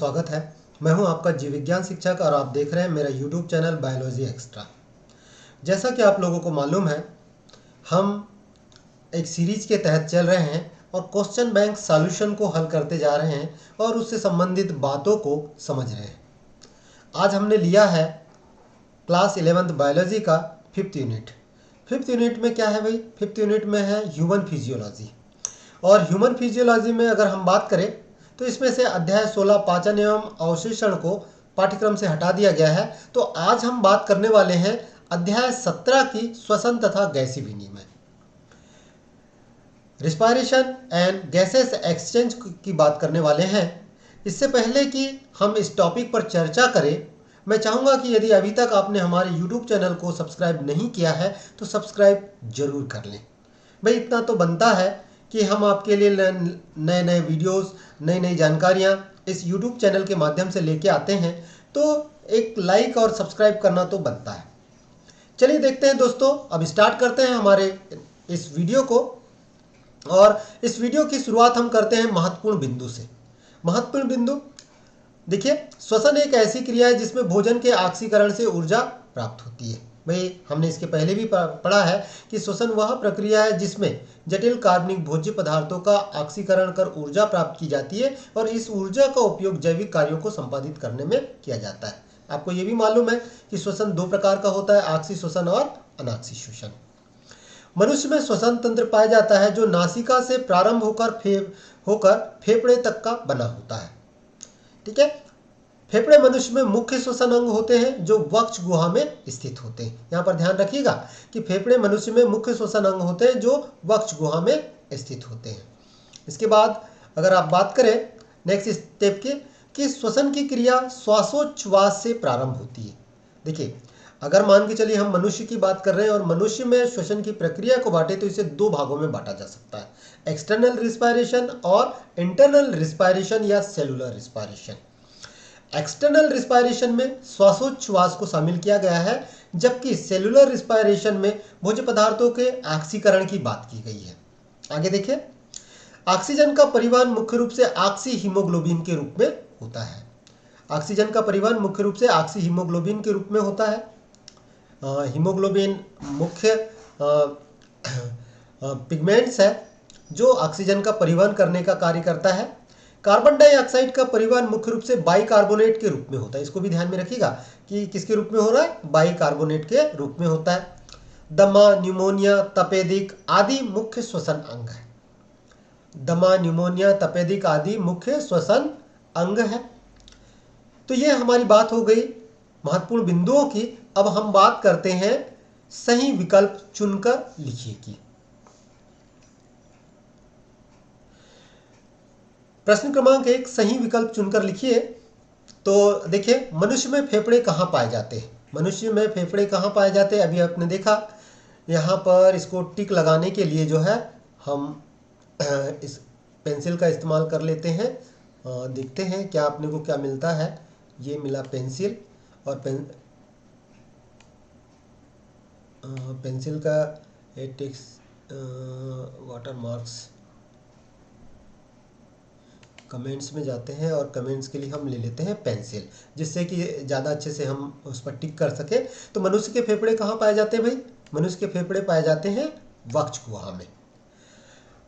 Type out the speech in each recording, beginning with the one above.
स्वागत है। मैं हूं आपका जीव विज्ञान शिक्षक और आप देख रहे हैं मेरा YouTube चैनल बायोलॉजी एक्स्ट्रा। जैसा कि आप लोगों को मालूम है, हम एक सीरीज के तहत चल रहे हैं और क्वेश्चन बैंक सॉल्यूशन को हल करते जा रहे हैं और उससे संबंधित बातों को समझ रहे हैं। आज हमने लिया है क्लास 11th बायोलॉजी का 5th यूनिट। 5th यूनिट में क्या है भाई? 5th यूनिट में है ह्यूमन फिजियोलॉजी। और ह्यूमन फिजियोलॉजी में अगर हम बात करें तो इसमें से अध्याय 16 पाचन एवं अवशोषण को पाठ्यक्रम से हटा दिया गया है। तो आज हम बात करने वाले हैं अध्याय 17 की श्वसन तथा गैसीय विनिमय, रिस्पायरेशन एंड गैसेस एक्सचेंज की बात करने वाले हैं। इससे पहले कि हम इस टॉपिक पर चर्चा करें, मैं चाहूँगा कि यदि अभी तक आपने हमारे YouTube चैनल को सब्सक्राइब नहीं किया है तो सब्सक्राइब जरूर कर लें। भाई इतना तो बनता है कि हम आपके लिए नए नए वीडियोस, नई नई जानकारियाँ इस YouTube चैनल के माध्यम से लेके आते हैं, तो एक लाइक और सब्सक्राइब करना तो बनता है। चलिए देखते हैं दोस्तों, अब स्टार्ट करते हैं हमारे इस वीडियो को। और इस वीडियो की शुरुआत हम करते हैं महत्वपूर्ण बिंदु से। महत्वपूर्ण बिंदु देखिए, श्वसन एक ऐसी क्रिया है जिसमें भोजन के ऑक्सीकरण से ऊर्जा प्राप्त होती है। भाई हमने इसके पहले भी पढ़ा है कि श्वसन वह प्रक्रिया है जिसमें जटिल कार्बनिक भोज्य पदार्थों का ऑक्सीकरण कर ऊर्जा प्राप्त की जाती है और इस ऊर्जा का उपयोग जैविक कार्यों को संपादित करने में किया जाता है। आपको ये भी मालूम है कि श्वसन दो प्रकार का होता है, ऑक्सी श्वसन और अनाक्सी श्वसन। मनुष्य में श्वसन तंत्र पाया जाता है जो नासिका से प्रारंभ होकर फेफड़े तक का बना होता है। ठीक है, फेफड़े मनुष्य में मुख्य श्वसन अंग होते हैं जो वक्ष गुहा में स्थित होते हैं। यहाँ पर ध्यान रखिएगा कि फेफड़े मनुष्य में मुख्य श्वसन अंग होते हैं जो वक्ष गुहा में स्थित होते हैं। इसके बाद अगर आप बात करें नेक्स्ट स्टेप की कि श्वसन की क्रिया श्वासोच्छ्वास से प्रारंभ होती है। देखिए, अगर मान के चलिए हम मनुष्य की बात कर रहे हैं और मनुष्य में श्वसन की प्रक्रिया को बांटे तो इसे दो भागों में बांटा जा सकता है, एक्सटर्नल रिस्पायरेशन और इंटरनल रिस्पायरेशन या सेलुलर रिस्पायरेशन। एक्सटर्नल रिस्पायरेशन में श्वासोच्छ्वास को शामिल किया गया है, जबकि सेलुलर रिस्पायरेशन में भोज्य पदार्थों के ऑक्सीकरण की बात की गई है। आगे देखिए, ऑक्सीजन का परिवहन मुख्य रूप से ऑक्सी हीमोग्लोबिन के रूप में होता है। ऑक्सीजन का परिवहन मुख्य रूप से ऑक्सी हीमोग्लोबिन के रूप में होता है। हीमोग्लोबिन मुख्य पिगमेंट्स है जो ऑक्सीजन का परिवहन करने का कार्य करता है। कार्बन डाइऑक्साइड का परिवहन मुख्य रूप से बाइकार्बोनेट के रूप में होता है। इसको भी ध्यान में रखिएगा कि किसके रूप में हो रहा है, बाइकार्बोनेट के रूप में होता है। दमा, न्यूमोनिया, तपेदिक आदि मुख्य श्वसन अंग है। दमा, न्यूमोनिया, तपेदिक आदि मुख्य श्वसन अंग है। तो ये हमारी बात हो गई महत्वपूर्ण बिंदुओं की। अब हम बात करते हैं सही विकल्प चुनकर लिखिए की। प्रश्न क्रमांक 1, सही विकल्प चुनकर लिखिए। तो देखिए, मनुष्य में फेफड़े कहाँ पाए जाते हैं? मनुष्य में फेफड़े कहाँ पाए जाते हैं? अभी आपने देखा, यहाँ पर इसको टिक लगाने के लिए जो है हम इस पेंसिल का इस्तेमाल कर लेते हैं। देखते हैं क्या अपने को क्या मिलता है। ये मिला पेंसिल, और पेंसिल का टेक्स वाटर मार्क्स कमेंट्स में जाते हैं और कमेंट्स के लिए हम ले लेते हैं पेंसिल, जिससे कि ज़्यादा अच्छे से हम उस पर टिक कर सके। तो मनुष्य के फेफड़े कहाँ पाए जाते हैं भाई? मनुष्य के फेफड़े पाए जाते हैं वक्ष गुहा में।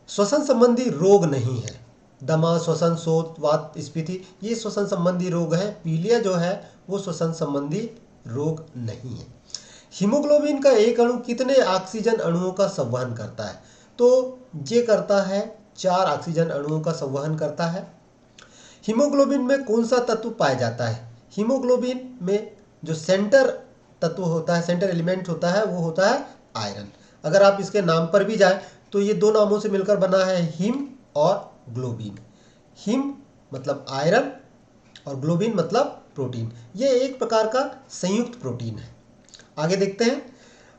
श्वसन संबंधी रोग नहीं है। दमा, श्वसन शोथ, वात स्फीति ये श्वसन संबंधी रोग है। पीलिया जो है वो श्वसन संबंधी रोग नहीं है। हीमोग्लोबिन का एक अणु कितने ऑक्सीजन अणुओं का संवहन करता है? तो ये करता है 4 ऑक्सीजन अणुओं का संवहन करता है। हीमोग्लोबिन में कौन सा तत्व पाया जाता है? हीमोग्लोबिन में जो सेंटर तत्व होता है, सेंटर एलिमेंट होता है, वो होता है आयरन। अगर आप इसके नाम पर भी जाए तो ये दो नामों से मिलकर बना है, हिम और ग्लोबिन। हिम मतलब आयरन और ग्लोबिन मतलब प्रोटीन। ये एक प्रकार का संयुक्त प्रोटीन है। आगे देखते हैं।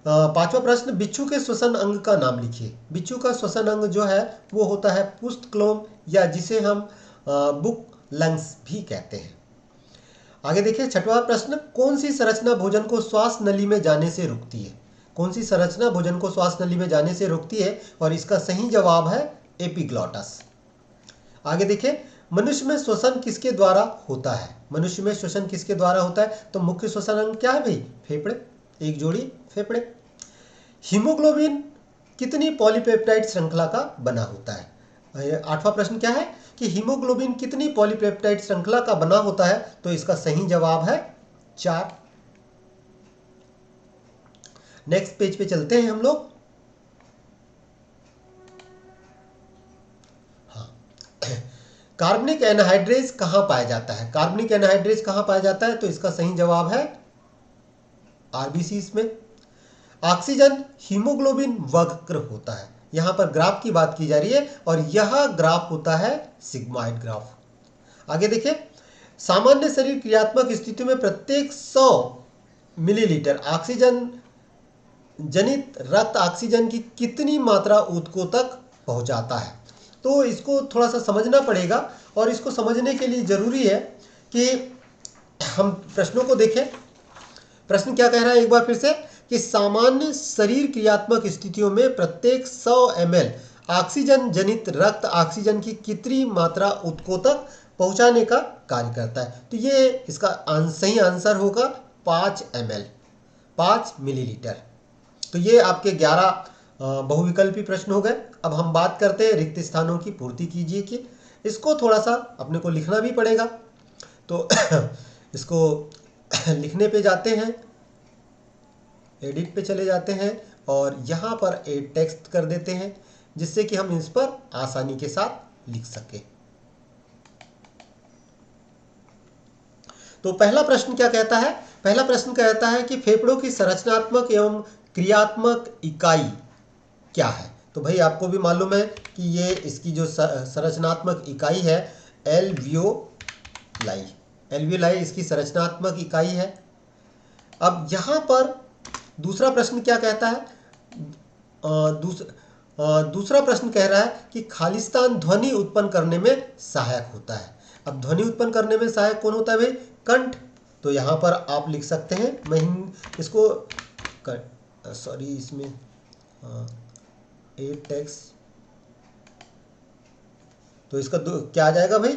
5वां प्रश्न, बिच्छू के श्वसन अंग का नाम लिखिए। बिच्छू का श्वसन अंग जो है वो होता है पुष्टक्लोम, या जिसे हम बुक लंग्स भी कहते हैं। आगे देखिए 6वां प्रश्न, कौन सी संरचना भोजन को श्वास नली में जाने से रोकती है? कौन सी संरचना भोजन को श्वास नली में जाने से रोकती है? और इसका सही जवाब है एपिग्लॉटस। आगे देखिए मनुष्य में श्वसन किसके द्वारा होता है? मनुष्य में श्वसन किसके द्वारा होता है? तो मुख्य श्वसन अंग क्या है भाई? फेफड़े, एक जोड़ी फेफड़े। हीमोग्लोबिन कितनी पॉलीपेप्टाइड श्रृंखला का बना होता है? आठवां प्रश्न क्या है कि हीमोग्लोबिन कितनी पॉलीपेप्टाइड श्रृंखला का बना होता है? तो इसका सही जवाब है 4। नेक्स्ट पेज पे चलते हैं हम लोग। हाँ, कार्बनिक एनहाइड्रेज कहाँ पाया जाता है? कार्बनिक एनहाइड्रेज कहाँ पाया जाता है? तो इसका सही जवाब है आरबीसीज में। ऑक्सीजन हीमोग्लोबिन वक्र होता है। यहां पर ग्राफ की बात की जा रही है और यह ग्राफ होता है सिग्मॉइड ग्राफ। आगे देखिए, सामान्य शरीर क्रियात्मक स्थिति में प्रत्येक 100 मिलीलीटर ऑक्सीजन जनित रक्त ऑक्सीजन की कितनी मात्रा ऊतकों तक पहुंचाता है? तो इसको थोड़ा सा समझना पड़ेगा और इसको समझने के लिए जरूरी है कि हम प्रश्नों को देखें। प्रश्न क्या कह रहा है एक बार फिर से कि सामान्य शरीर क्रियात्मक स्थितियों में प्रत्येक 100 ml ऑक्सीजन जनित रक्त ऑक्सीजन की कितनी मात्रा ऊतकों तक पहुंचाने का कार्य करता है? तो ये इसका सही आंसर होगा 5 ml, 5 मिलीलीटर। तो ये आपके 11 बहुविकल्पी प्रश्न हो गए। अब हम बात करते हैं रिक्त स्थानों की पूर्ति कीजिए कि इसको थोड़ा सा अपने को लिखना भी पड़ेगा। तो इसको लिखने पे जाते हैं, एडिट पे चले जाते हैं और यहाँ पर एड टेक्स्ट कर देते हैं जिससे कि हम इस पर आसानी के साथ लिख सकें। तो पहला प्रश्न क्या कहता है? पहला प्रश्न कहता है कि फेफड़ों की संरचनात्मक एवं क्रियात्मक इकाई क्या है? तो भाई आपको भी मालूम है कि ये इसकी जो संरचनात्मक इकाई है एल्वियोलाई, एल्वियोलाई इसकी संरचनात्मक इकाई है। अब यहाँ पर दूसरा प्रश्न क्या कहता है? दूसरा प्रश्न कह रहा है कि खालिस्तान ध्वनि उत्पन्न करने में सहायक होता है। अब ध्वनि उत्पन्न करने में सहायक कौन होता है भाई? कंठ। तो यहाँ पर आप लिख सकते हैं, मैं इसको सॉरी इसमें ए टेक्स, तो इसका क्या आ जाएगा भाई?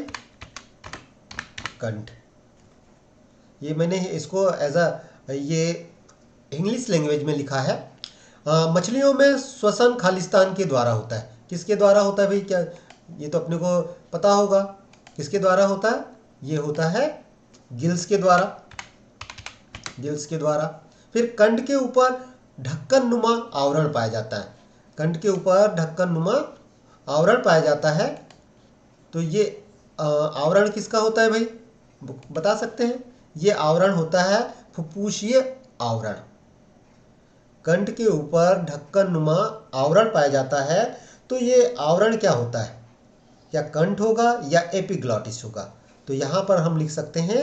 कंठ। ये मैंने इसको एज अ ये इंग्लिश लैंग्वेज में लिखा है। मछलियों में श्वसन खालिस्तान के द्वारा होता है। किसके द्वारा होता है भाई? क्या ये तो अपने को पता होगा किसके द्वारा होता है? ये होता है गिल्स के द्वारा, गिल्स के द्वारा। फिर कंठ के ऊपर ढक्कन नुमा आवरण पाया जाता है। कंठ के ऊपर ढक्कन नुमा आवरण पाया जाता है। तो ये आवरण किसका होता है भाई? बता सकते हैं? ये आवरण होता है फुफ्फुसीय आवरण। कंठ के ऊपर ढक्कन नुमा आवरण पाया जाता है। तो ये आवरण क्या होता है? या कंठ होगा या एपिग्लॉटिस होगा। तो यहां पर हम लिख सकते हैं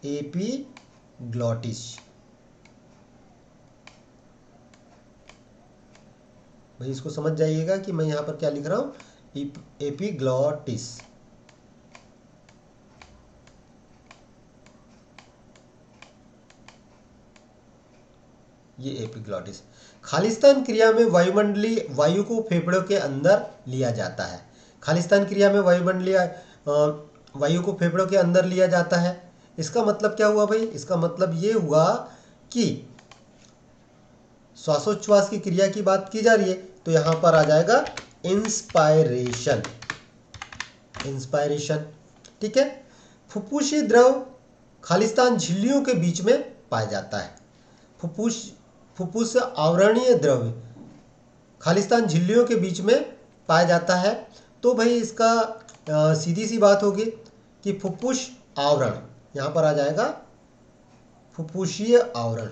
एपिग्लॉटिस। भाई इसको समझ जाइएगा कि मैं यहां पर क्या लिख रहा हूं, एपिग्लॉटिस। ये एपिग्लॉटिस। खालिस्तान क्रिया में वायुमंडलीय वायु को फेफड़ों के अंदर लिया जाता है। खालिस्तान क्रिया में वायुमंडलीय वायु को फेफड़ों के अंदर लिया जाता है। इसका मतलब क्या हुआ भाई? इसका मतलब ये हुआ कि श्वासोच्छ्वास की क्रिया की बात की जा रही है तो यहां पर आ जाएगा इंस्पायरेशन, इंस्पायरेशन। ठीक है। फुफ्फुसी द्रव खालिस्तान झिल्लियों के बीच में पाया जाता है। फुफ्फुस आवरणीय द्रव खालिस्तान झिल्लियों के बीच में पाया जाता है। तो भाई इसका सीधी सी बात होगी कि फुफ्फुस आवरण, यहां पर आ जाएगा फुफ्फुसीय आवरण।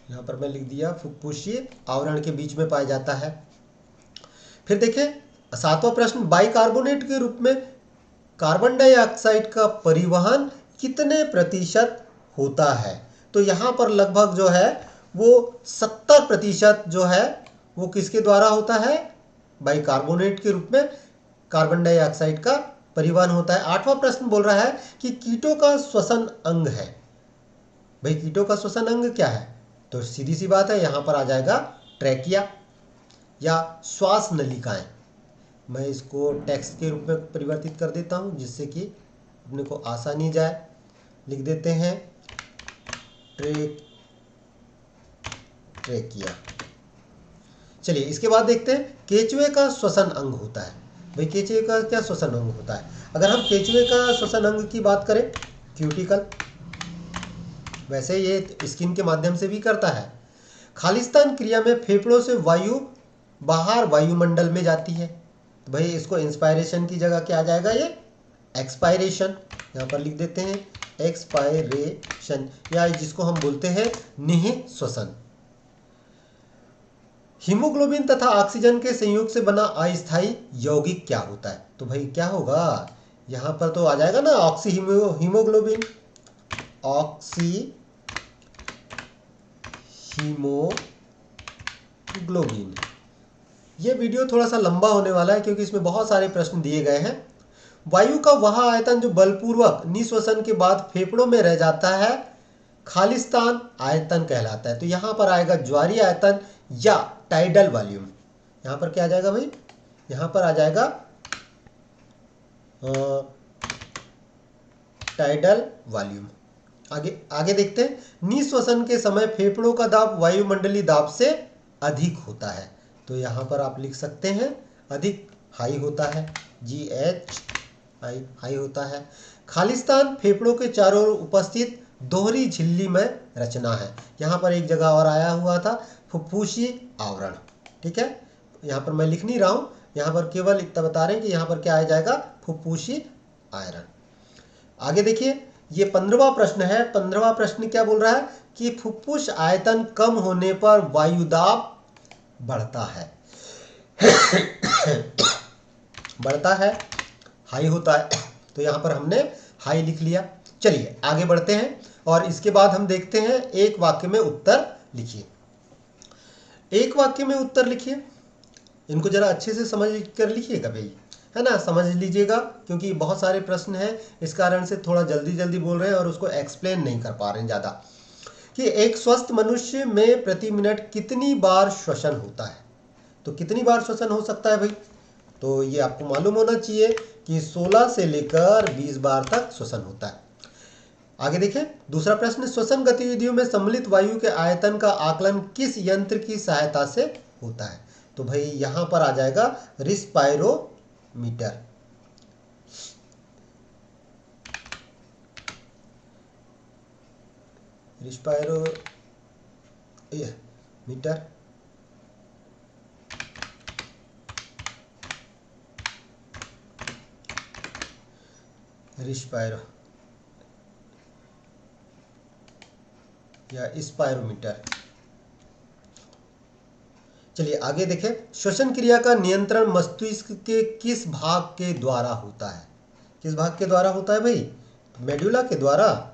यहां पर मैं लिख दिया फुफ्फुसीय आवरण के बीच में पाया जाता है। फिर देखिए सातवां प्रश्न, बाइकार्बोनेट के रूप में कार्बन डाइऑक्साइड का परिवहन कितने प्रतिशत होता है? तो यहां पर लगभग जो है वो 70% जो है वो किसके द्वारा होता है? बाइकार्बोनेट के रूप में कार्बन डाइऑक्साइड का परिवहन होता है। आठवां प्रश्न बोल रहा है कि कीटों का श्वसन अंग है। भाई कीटों का श्वसन अंग क्या है? तो सीधी सी बात है, यहां पर आ जाएगा ट्रैकिया या श्वास नलिकाएं। मैं इसको टेक्स्ट के रूप में परिवर्तित कर देता हूं जिससे कि अपने को आसानी जाए। लिख देते हैं ट्रैकिया। चलिए इसके बाद देखते हैं केचुए का श्वसन अंग होता है। भाई केचुए का क्या श्वसन अंग होता है? अगर हम केचुए का श्वसन अंग की बात करें, क्यूटिकल, वैसे ये स्किन के माध्यम से भी करता है। खालिस्तान क्रिया में फेफड़ों से वायु बाहर वायुमंडल में जाती है। तो भाई इसको इंस्पायरेशन की जगह क्या आ जाएगा? ये एक्सपायरेशन। यहाँ पर लिख देते हैं एक्सपायरेशन, या जिसको हम बोलते हैं निह श्वसन। हीमोग्लोबिन तथा ऑक्सीजन के संयोग से बना अस्थायी यौगिक क्या होता है? तो भाई क्या होगा? यहाँ पर तो आ जाएगा ना ऑक्सी हीमोग्लोबिन, ऑक्सी हीमोग्लोबिन। ये वीडियो थोड़ा सा लंबा होने वाला है क्योंकि इसमें बहुत सारे प्रश्न दिए गए हैं। वायु का वह आयतन जो बलपूर्वक निःश्वसन के बाद फेफड़ों में रह जाता है खालिस्तान आयतन कहलाता है। तो यहाँ पर आएगा ज्वारीय आयतन या टाइडल वॉल्यूम। यहाँ पर क्या आ जाएगा भाई? यहाँ पर आ जाएगा टाइडल वॉल्यूम। आगे देखते हैं। निःश्वसन के समय फेफड़ों का दाब वायुमंडलीय दाब से अधिक होता है। तो यहाँ पर आप लिख सकते हैं अधिक, हाई होता है, GH हाई होता है। खालिस्तान फेफड़ों के चारों ओर उपस्थित दोहरी झिल्ली में रचना है। यहाँ पर एक जगह और आया हुआ था फुफ्फुसी आवरण। ठीक है, यहाँ पर मैं लिख नहीं रहा हूँ, यहाँ पर केवल इतना बता रहे हैं कि यहाँ पर क्या आ जाएगा? फुफ्फुसी आवरण। आगे देखिए, ये 15वां प्रश्न है। 15वां प्रश्न क्या बोल रहा है कि फुफ्फुस आयतन कम होने पर वायुदाब बढ़ता है बढ़ता है, हाई होता है। तो यहाँ पर हमने हाई लिख लिया। चलिए आगे बढ़ते हैं और इसके बाद हम देखते हैं एक वाक्य में उत्तर लिखिए। एक वाक्य में उत्तर लिखिए, इनको जरा अच्छे से समझ कर लिखिएगा भाई, है ना, समझ लीजिएगा क्योंकि बहुत सारे प्रश्न हैं, इस कारण से थोड़ा जल्दी जल्दी बोल रहे हैं और उसको एक्सप्लेन नहीं कर पा रहे हैं ज़्यादा। कि एक स्वस्थ मनुष्य में प्रति मिनट कितनी बार श्वसन होता है? तो कितनी बार श्वसन हो सकता है भाई? तो ये आपको मालूम होना चाहिए कि 16 से लेकर 20 बार तक श्वसन होता है। आगे देखें दूसरा प्रश्न, श्वसन गतिविधियों में सम्मिलित वायु के आयतन का आकलन किस यंत्र की सहायता से होता है? तो भाई यहां पर आ जाएगा रिस्पायरोमीटर। रिस्पायरोमीटर रिस्पायरो या स्पायरोमीटर। चलिए आगे देखें, श्वसन क्रिया का नियंत्रण मस्तिष्क के किस भाग के द्वारा होता है? किस भाग के द्वारा होता है भाई? मेडुला के द्वारा,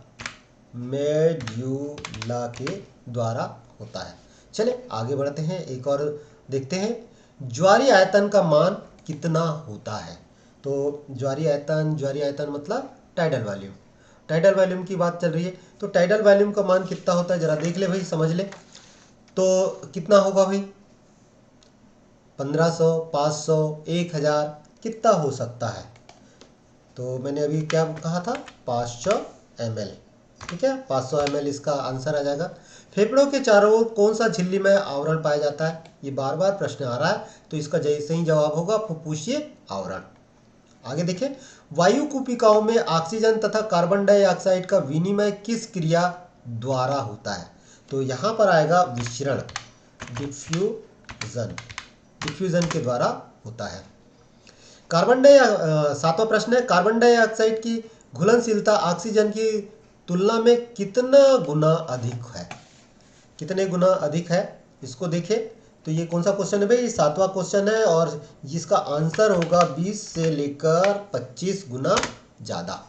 मेडुला के द्वारा होता है। चलिए आगे बढ़ते हैं, एक और देखते हैं। ज्वारीय आयतन का मान कितना होता है? तो ज्वारीय आयतन मतलब टाइडल वॉल्यूम। टाइडल वॉल्यूम की बात चल रही है, तो टाइडल वॉल्यूम का मान कितना होता है जरा देख ले भाई, समझ ले। तो कितना होगा भाई? 1500, 500, 1000 कितना हो सकता है? तो मैंने अभी क्या कहा था? 500 ml। ठीक है, 500 ml इसका आंसर आ जाएगा। फेफड़ों के चारों ओर कौन सा झिल्ली में आवरण पाया जाता है? ये बार बार प्रश्न आ रहा है, तो इसका सही जवाब होगा फुफ्फुसीय आवरण। आगे देखें, वायु कूपिकाओं में ऑक्सीजन तथा कार्बन डाइऑक्साइड का विनिमय किस क्रिया द्वारा होता है? तो यहाँ पर आएगा विसरण, डिफ्यूजन के द्वारा होता है। सातवां प्रश्न है, कार्बन डाइऑक्साइड की घुलनशीलता ऑक्सीजन की तुलना में कितना गुना अधिक है? कितने गुना अधिक है इसको देखें। तो ये कौन सा क्वेश्चन है भाई? 7वां क्वेश्चन है और जिसका आंसर होगा 20 से लेकर 25 गुना ज़्यादा।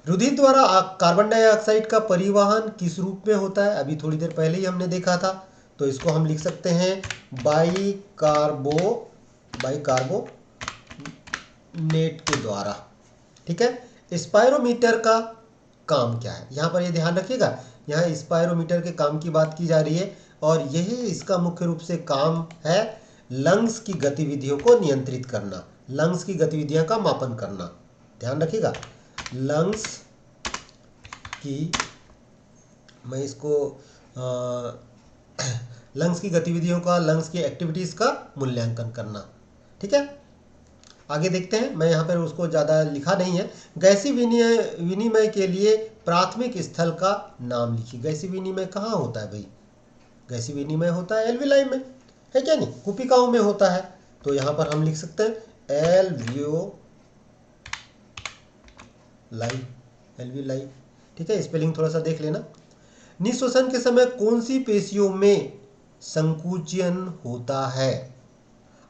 रुधिर द्वारा कार्बन डाइऑक्साइड का परिवहन किस रूप में होता है? अभी थोड़ी देर पहले ही हमने देखा था, तो इसको हम लिख सकते हैं बाइकार्बोनेट के द्वारा। ठीक है, स्पायरोमीटर का काम क्या है? यहाँ पर ये ध्यान रखिएगा, यहाँ स्पायरोमीटर के काम की बात की जा रही है और यही इसका मुख्य रूप से काम है, लंग्स की गतिविधियों को नियंत्रित करना, लंग्स की गतिविधियों का मापन करना। ध्यान रखिएगा, लंग्स की, मैं इसको लंग्स की गतिविधियों का, लंग्स की एक्टिविटीज़ का मूल्यांकन करना। ठीक है, आगे देखते हैं। मैं यहाँ पर उसको ज़्यादा लिखा नहीं है। गैसीय विनिमय के लिए प्राथमिक स्थल का नाम लिखिए। गैसीय विनिमय कहाँ होता है भाई? गैसीय विनिमय होता है एल्वियोलाई में, है क्या नहीं? कुपिकाओं में होता है। तो यहाँ पर हम लिख सकते हैं एल्वियोलाई। ठीक है, स्पेलिंग थोड़ा सा देख लेना। निःश्वसन के समय कौन सी पेशियों में संकुचन होता है?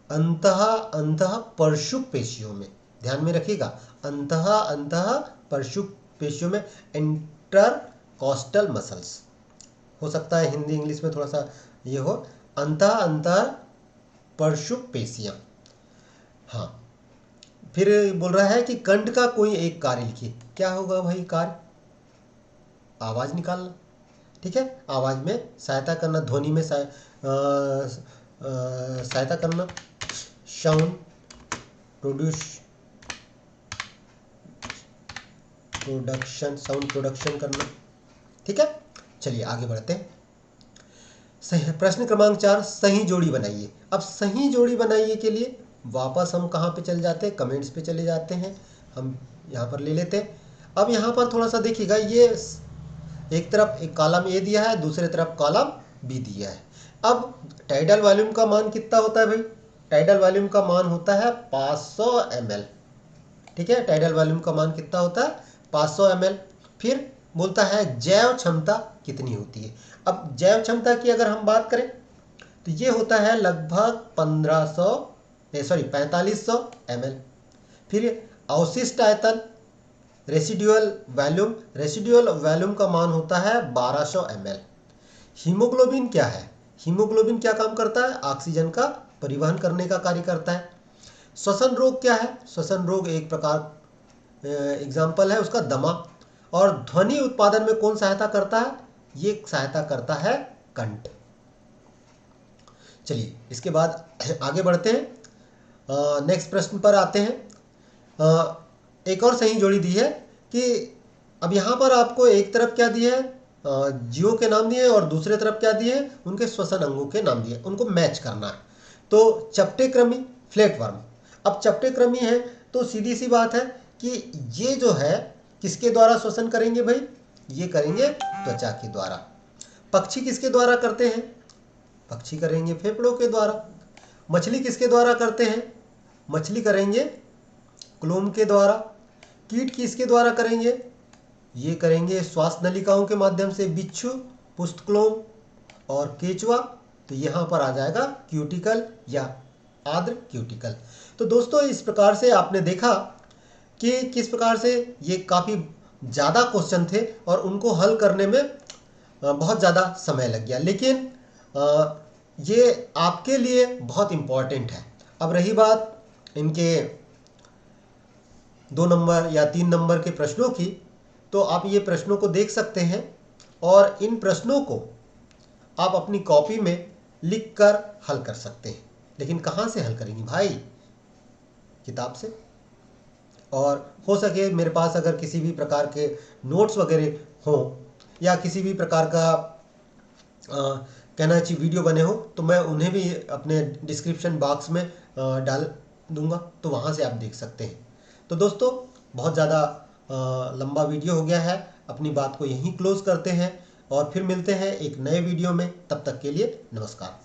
अंतः परशुक पेशियों में। ध्यान में रखिएगा, अंतः परशुक पेशियों में, इंटरकॉस्टल मसल्स। हो सकता है हिंदी इंग्लिश में थोड़ा सा ये हो, अंतः परशुक पेशियां। हाँ, फिर बोल रहा है कि कंठ का कोई एक कार्य लिखिए। क्या होगा भाई कार्य? आवाज निकालना। ठीक है, आवाज में सहायता करना, ध्वनि में सहायता करना, साउंड प्रोडक्शन करना। ठीक है, चलिए आगे बढ़ते हैं। सही प्रश्न क्रमांक 4, सही जोड़ी बनाइए। अब सही जोड़ी बनाइए के लिए वापस हम कहाँ पे चले जाते हैं? कमेंट्स पे चले जाते हैं। हम यहाँ पर ले लेते हैं। अब यहाँ पर थोड़ा सा देखिएगा, ये एक तरफ एक कॉलम ए दिया है, दूसरे तरफ कॉलम बी दिया है। अब टाइडल वॉल्यूम का मान कितना होता है भाई? टाइडल वॉल्यूम का मान होता है 500 ml। ठीक है, टाइडल वॉल्यूम का मान कितना होता है? 500 ml। फिर बोलता है जैव क्षमता कितनी होती है। अब जैव क्षमता की अगर हम बात करें तो ये होता है लगभग 4500 ml। फिर अवशिष्ट आयतन, रेसिडुअल वॉल्यूम का मान होता है 1200 ml। हीमोग्लोबिन क्या है? हीमोग्लोबिन क्या काम करता है? ऑक्सीजन का परिवहन करने का कार्य करता है। श्वसन रोग क्या है? श्वसन रोग एक प्रकार एग्जाम्पल है उसका दमा। और ध्वनि उत्पादन में कौन सहायता करता है? ये सहायता करता है कंठ। चलिए इसके बाद आगे बढ़ते हैं, नेक्स्ट प्रश्न पर आते हैं। एक और सही जोड़ी दी है कि अब यहाँ पर आपको एक तरफ क्या दिए है? जीवों के नाम दिए और दूसरे तरफ क्या दिए? उनके श्वसन अंगों के नाम दिए, उनको मैच करना है। तो चपटे क्रमी, फ्लैटवर्म। अब चपटे क्रमी है तो सीधी सी बात है कि ये जो है किसके द्वारा श्वसन करेंगे भाई? ये करेंगे त्वचा के द्वारा। पक्षी किसके द्वारा करते हैं? पक्षी करेंगे फेफड़ों के द्वारा। मछली किसके द्वारा करते हैं? मछली करेंगे क्लोम के द्वारा। कीट किसके द्वारा करेंगे? ये करेंगे श्वास नलिकाओं के माध्यम से, बिच्छू, पुष्टक्लोम और केचुआ। तो यहाँ पर आ जाएगा क्यूटिकल या आर्द्र क्यूटिकल। तो दोस्तों इस प्रकार से आपने देखा कि किस प्रकार से ये काफ़ी ज़्यादा क्वेश्चन थे और उनको हल करने में बहुत ज़्यादा समय लग गया, लेकिन ये आपके लिए बहुत इम्पॉर्टेंट है। अब रही बात इनके 2 नंबर या 3 नंबर के प्रश्नों की, तो आप ये प्रश्नों को देख सकते हैं और इन प्रश्नों को आप अपनी कॉपी में लिखकर हल कर सकते हैं। लेकिन कहाँ से हल करेंगे भाई? किताब से। और हो सके मेरे पास अगर किसी भी प्रकार के नोट्स वगैरह हों या किसी भी प्रकार का कहना चाहिए वीडियो बने हो, तो मैं उन्हें भी अपने डिस्क्रिप्शन बॉक्स में डाल दूंगा, तो वहाँ से आप देख सकते हैं। तो दोस्तों बहुत ज़्यादा लंबा वीडियो हो गया है, अपनी बात को यहीं क्लोज करते हैं और फिर मिलते हैं एक नए वीडियो में। तब तक के लिए नमस्कार।